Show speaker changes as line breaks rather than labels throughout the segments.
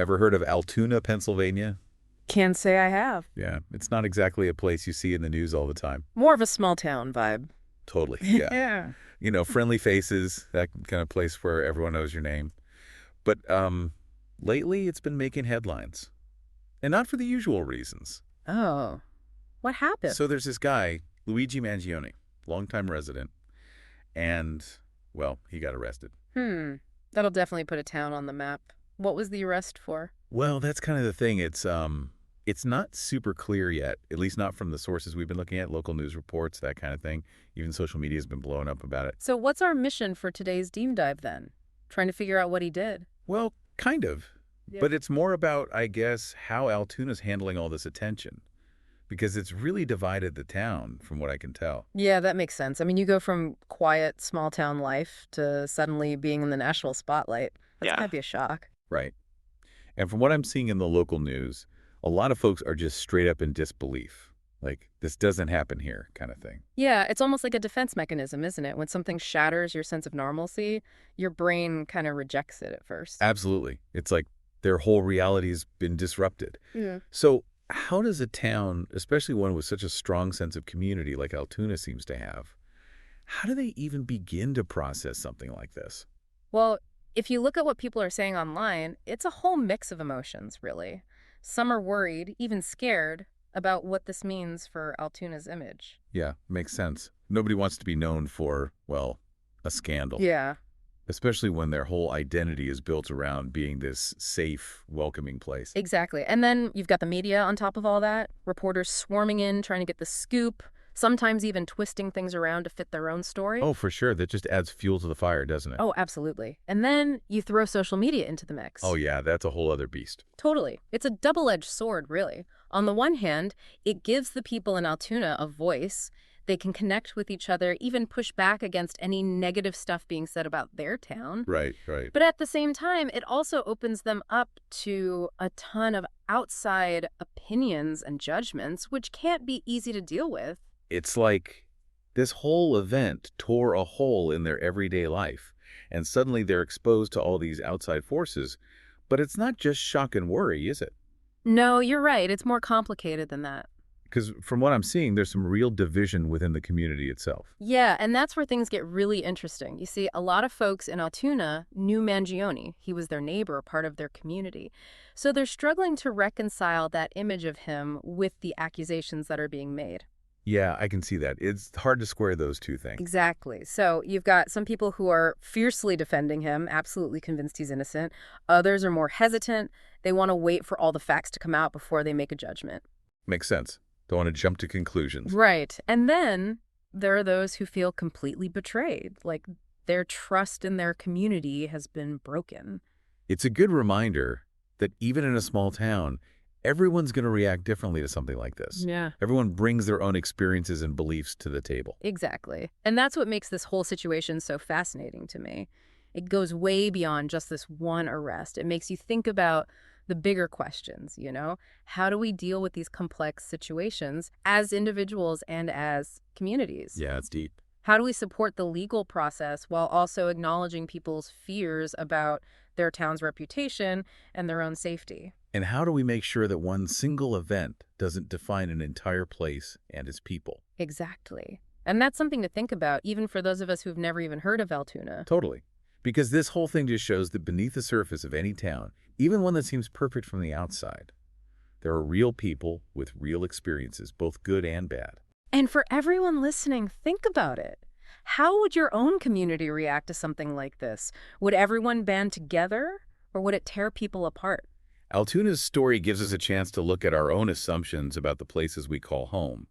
Ever heard of Altoona, Pennsylvania?
Can't say I have.
Yeah, it's not exactly a place you see in the news all the time.
More of a small town vibe.
Totally, yeah.
Yeah.
Friendly faces, that kind of place where everyone knows your name. But lately it's been making headlines. And not for the usual reasons.
Oh, what happened?
So there's this guy, Luigi Mangione, longtime resident, and, well, he got arrested.
That'll definitely put a town on the map. What was the arrest for?
Well, that's kind of the thing. It's not super clear yet, at least not from the sources we've been looking at, local news reports, that kind of thing. Even social media has been blowing up about it.
So what's our mission for today's Deep Dive then? Trying to figure out what he did?
Well, kind of.
Yeah.
But it's more about, I guess, how Altoona's handling all this attention. Because it's really divided the town, from what I can tell.
Yeah, that makes sense. I mean, you go from quiet, small town life to suddenly being in the national spotlight. That's gotta be a shock.
Right. And from what I'm seeing in the local news, a lot of folks are just straight up in disbelief. Like, this doesn't happen here, kind of thing.
Yeah, it's almost like a defense mechanism, isn't it? When something shatters your sense of normalcy, your brain kind of rejects it at first.
Absolutely. It's like their whole reality's been disrupted.
Yeah.
So how does a town, especially one with such a strong sense of community like Altoona seems to have, how do they even begin to process something like this?
Well, if you look at what people are saying online, it's a whole mix of emotions, really. Some are worried, even scared, about what this means for Altoona's image.
Yeah, makes sense. Nobody wants to be known for, well, a scandal.
Yeah.
Especially when their whole identity is built around being this safe, welcoming place.
Exactly. And then you've got the media on top of all that, reporters swarming in, trying to get the scoop, sometimes even twisting things around to fit their own story.
Oh, for sure. That just adds fuel to the fire, doesn't it?
Oh, absolutely. And then you throw social media into the mix.
Oh, yeah, that's a whole other beast.
Totally. It's a double-edged sword, really. On the one hand, it gives the people in Altoona a voice. They can connect with each other, even push back against any negative stuff being said about their town.
Right, right.
But at the same time, it also opens them up to a ton of outside opinions and judgments, which can't be easy to deal with.
It's like this whole event tore a hole in their everyday life, and suddenly they're exposed to all these outside forces. But it's not just shock and worry, is it?
No, you're right. It's more complicated than that.
Because from what I'm seeing, there's some real division within the community itself.
Yeah, and that's where things get really interesting. You see, a lot of folks in Altoona knew Mangione. He was their neighbor, part of their community. So they're struggling to reconcile that image of him with the accusations that are being made.
Yeah, I can see that. It's hard to square those two things.
Exactly. So you've got some people who are fiercely defending him, absolutely convinced he's innocent. Others are more hesitant. They want to wait for all the facts to come out before they make a judgment.
Makes sense. Don't want to jump to conclusions.
Right. And then there are those who feel completely betrayed, like their trust in their community has been broken.
It's a good reminder that even in a small town, everyone's going to react differently to something like this.
Yeah.
Everyone brings their own experiences and beliefs to the table.
Exactly. And that's what makes this whole situation so fascinating to me. It goes way beyond just this one arrest. It makes you think about the bigger questions, How do we deal with these complex situations as individuals and as communities?
Yeah, it's deep.
How do we support the legal process while also acknowledging people's fears about their town's reputation and their own safety?
And how do we make sure that one single event doesn't define an entire place and its people?
Exactly. And that's something to think about, even for those of us who've never even heard of Altoona.
Totally. Because this whole thing just shows that beneath the surface of any town, even one that seems perfect from the outside, there are real people with real experiences, both good and bad.
And for everyone listening, think about it. How would your own community react to something like this? Would everyone band together, or would it tear people apart?
Altoona's story gives us a chance to look at our own assumptions about the places we call home,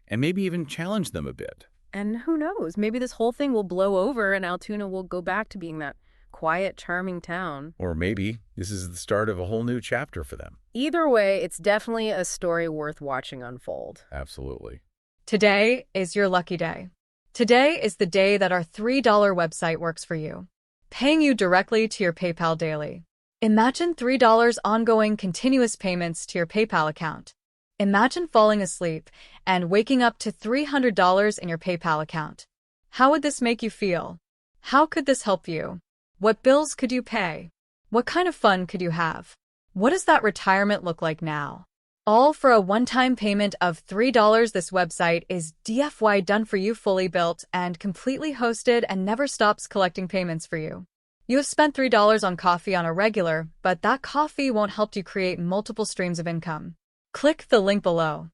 and maybe even challenge them a bit.
And who knows, maybe this whole thing will blow over and Altoona will go back to being that quiet, charming town.
Or maybe this is the start of a whole new chapter for them.
Either way, it's definitely a story worth watching unfold.
Absolutely.
Today is your lucky day. Today is the day that our $3 website works for you, paying you directly to your PayPal daily. Imagine $3 ongoing continuous payments to your PayPal account. Imagine falling asleep and waking up to $300 in your PayPal account. How would this make you feel? How could this help you? What bills could you pay? What kind of fun could you have? What does that retirement look like now? All for a one-time payment of $3. This website is DFY done for you, fully built and completely hosted, and never stops collecting payments for you. You have spent $3 on coffee on a regular, but that coffee won't help you create multiple streams of income. Click the link below.